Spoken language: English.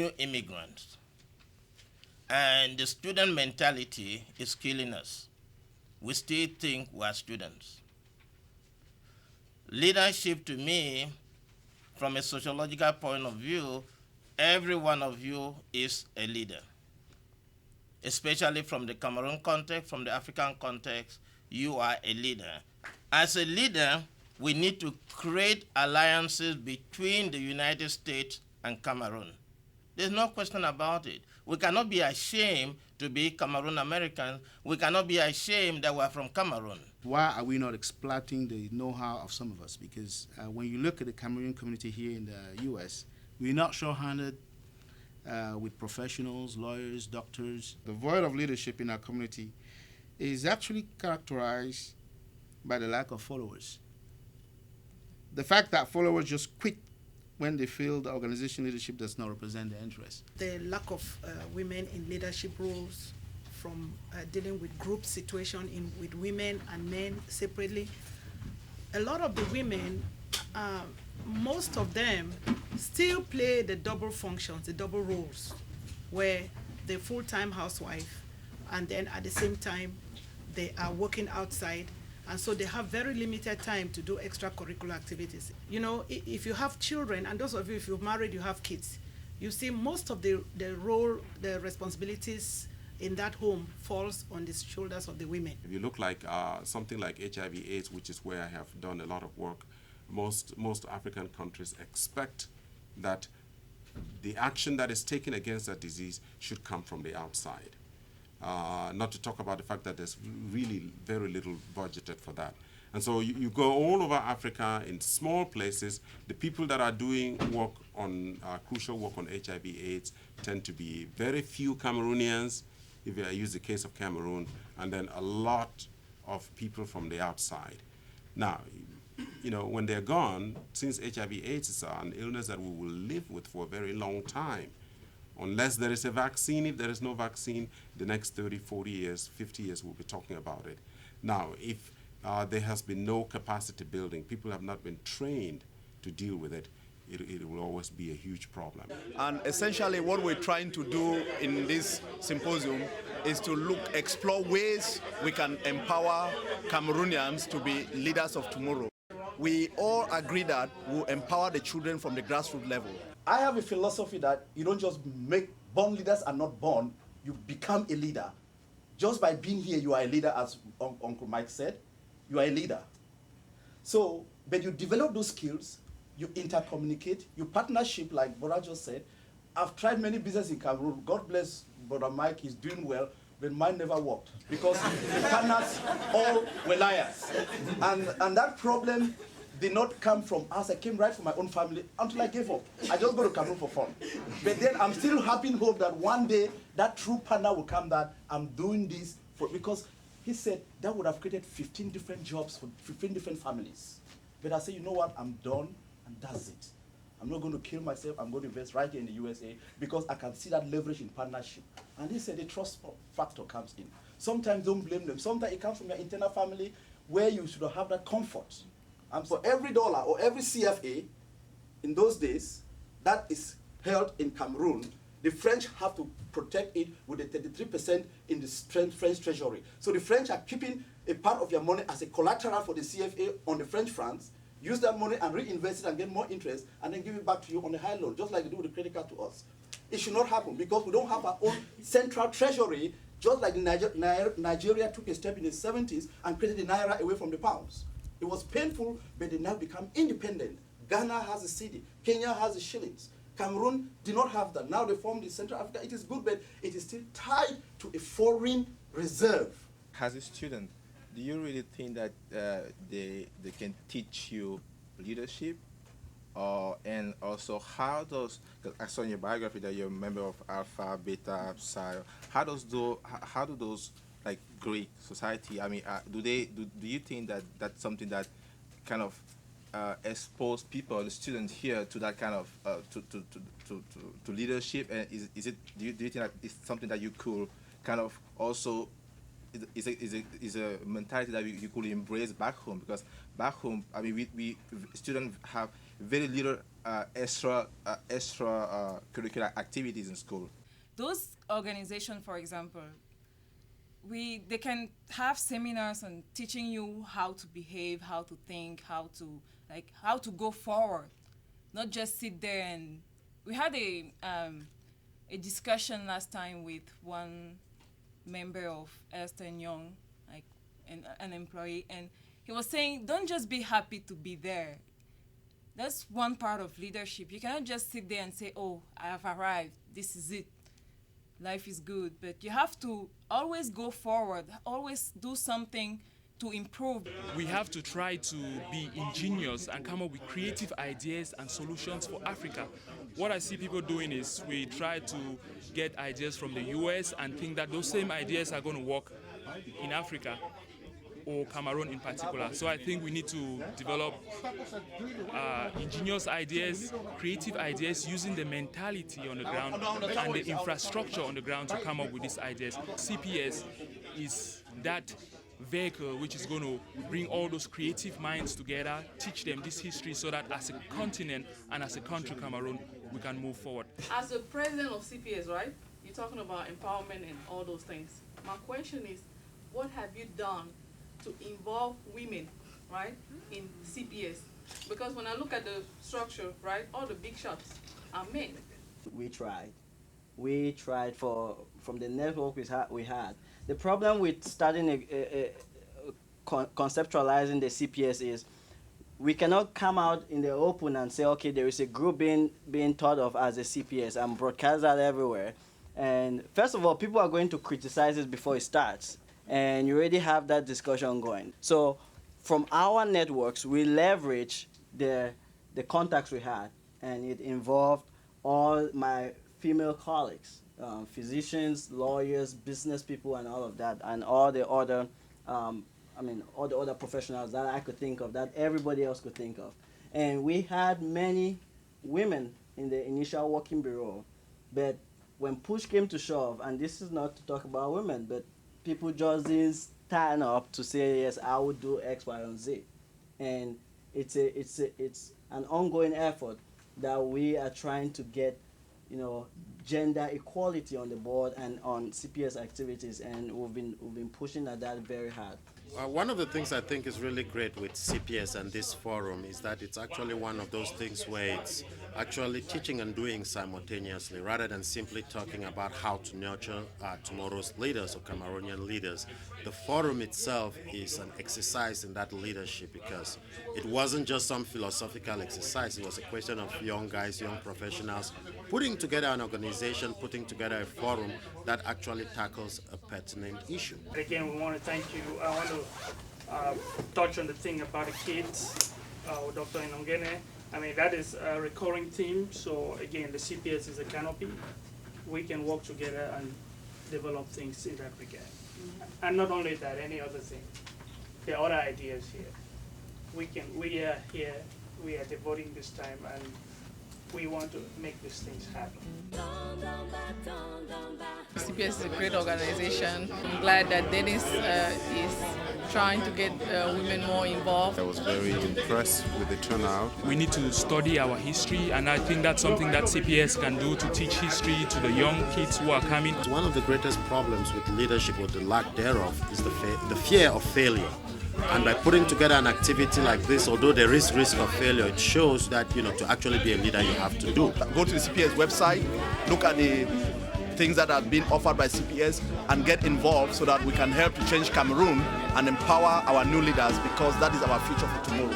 new immigrants. And the student mentality is killing us. We still think we are students. Leadership, to me, from a sociological point of view, every one of you is a leader. Especially from the Cameroon context, from the African context, you are a leader. As a leader, we need to create alliances between the United States and Cameroon. There's no question about it. We cannot be ashamed to be Cameroon Americans. We cannot be ashamed that we're from Cameroon. Why are we not exploiting the know-how of some of us? Because when you look at the Cameroonian community here in the U.S., we're not sure-handed with professionals, lawyers, doctors. The void of leadership in our community is actually characterized by the lack of followers. The fact that followers just quit when they feel the organization leadership does not represent their interests. The lack of women in leadership roles, from dealing with group situation with women and men separately. A lot of the women, most of them still play the double functions, the double roles, where they're full-time housewife and then at the same time they are working outside, and so they have very limited time to do extracurricular activities. You know, if you have children, and those of you, if you're married, you have kids, you see most of the responsibilities in that home falls on the shoulders of the women. If you look like something like HIV/AIDS, which is where I have done a lot of work, most African countries expect that the action that is taken against that disease should come from the outside. Not to talk about the fact that there's really very little budgeted for that. And so you go all over Africa in small places. The people that are doing work on crucial work on HIV/AIDS tend to be very few Cameroonians, if I use the case of Cameroon, and then a lot of people from the outside. Now, you know, when they're gone, since HIV/AIDS is an illness that we will live with for a very long time, unless there is a vaccine. If there is no vaccine, the next 30, 40 years, 50 years, we'll be talking about it. Now, if there has been no capacity building, people have not been trained to deal with it, it will always be a huge problem. And essentially what we're trying to do in this symposium is to explore ways we can empower Cameroonians to be leaders of tomorrow. We all agree that we'll empower the children from the grassroots level. I have a philosophy that you don't just make born leaders are not born, you become a leader. Just by being here, you are a leader, as Uncle Mike said, you are a leader. So, but you develop those skills, you intercommunicate, you partnership, like Bora just said. I've tried many businesses in Cameroon. God bless Brother Mike, he's doing well, but mine never worked because the partners all were liars. And that problem did not come from us. I came right from my own family until I gave up. I just go to Cameroon for fun. But then I'm still happy and hope that one day that true partner will come, that I'm doing this for, because he said that would have created 15 different jobs for 15 different families. But I said, you know what, I'm done, and that's it. I'm not going to kill myself. I'm going to invest right here in the USA because I can see that leverage in partnership. And he said the trust factor comes in. Sometimes don't blame them. Sometimes it comes from your internal family where you should have that comfort. And for every dollar or every CFA in those days that is held in Cameroon, the French have to protect it with the 33% in the French treasury. So the French are keeping a part of your money as a collateral for the CFA on the French francs, use that money and reinvest it and get more interest, and then give it back to you on a high loan, just like they do with the credit card to us. It should not happen because we don't have our own central treasury, just like Nigeria took a step in the 70s and created the Naira away from the pounds. It was painful, but they now become independent. Ghana has a cedi, Kenya has the shillings. Cameroon did not have that. Now they formed the Central Africa. It is good, but it is still tied to a foreign reserve. As a student, do you really think that they can teach you leadership? And also, how does, because I saw in your biography that you're a member of Alpha, Beta, Psi, how do those like Greek society, I mean, do you think that that's something that kind of expose people, the students here, to that kind of to leadership? And is it do you think that it's something that you could kind of also is a mentality that you could embrace back home? Because back home, I mean, we students have very little extra curricular activities in school. Those organizations, for example, they can have seminars on teaching you how to behave, how to think, how to go forward, not just sit there. And we had a discussion last time with one member of Ernst & Young, like an employee, and he was saying, don't just be happy to be there. That's one part of leadership. You cannot just sit there and say, oh, I have arrived, this is it, life is good. But you have to always go forward, always do something to improve. We have to try to be ingenious and come up with creative ideas and solutions for Africa. What I see people doing is we try to get ideas from the US and think that those same ideas are going to work in Africa, or Cameroon in particular. So I think we need to develop ingenious ideas, creative ideas, using the mentality on the ground and the infrastructure on the ground to come up with these ideas. CPS is that vehicle which is going to bring all those creative minds together, teach them this history so that as a continent and as a country, Cameroon, we can move forward. As the president of CPS, right, you're talking about empowerment and all those things. My question is, what have you done to involve women, right, in CPS? Because when I look at the structure, right, all the big shots are men. We tried. From the network we had. The problem with starting conceptualizing the CPS is we cannot come out in the open and say, okay, there is a group being thought of as a CPS and broadcast that everywhere. And first of all, people are going to criticize it before it starts. And you already have that discussion going. So from our networks, we leverage the contacts we had, and it involved all my female colleagues, physicians, lawyers, business people, and all of that, and all the other, all the other professionals that I could think of, that everybody else could think of. And we had many women in the initial working bureau, but when push came to shove, and this is not to talk about women, but people just didn't stand up to say, yes, I would do X, Y, and Z. And it's an ongoing effort that we are trying to get, gender equality on the board and on CPS activities, and we've been pushing at that very hard. One of the things I think is really great with CPS and this forum is that it's actually one of those things where it's actually teaching and doing simultaneously, rather than simply talking about how to nurture tomorrow's leaders or Cameroonian leaders. The forum itself is an exercise in that leadership, because it wasn't just some philosophical exercise. It was a question of young guys, young professionals, putting together an organization, putting together a forum that actually tackles a pertinent issue. Again, we want to thank you. I want to touch on the thing about the kids, Dr. Inongene. That is a recurring theme. So again, the CPS is a canopy. We can work together and develop things in that regard. And not only that, any other thing. There are other ideas here. We are here, we are devoting this time, and we want to make these things happen. CPS is a great organization. I'm glad that Dennis is trying to get women more involved. I was very impressed with the turnout. We need to study our history, and I think that's something that CPS can do, to teach history to the young kids who are coming. One of the greatest problems with leadership, or the lack thereof, is the fear of failure. And by putting together an activity like this, although there is risk of failure, it shows that, to actually be a leader, you have to do. Go to the CPS website, look at the things that have been offered by CPS, and get involved so that we can help to change Cameroon and empower our new leaders, because that is our future for tomorrow.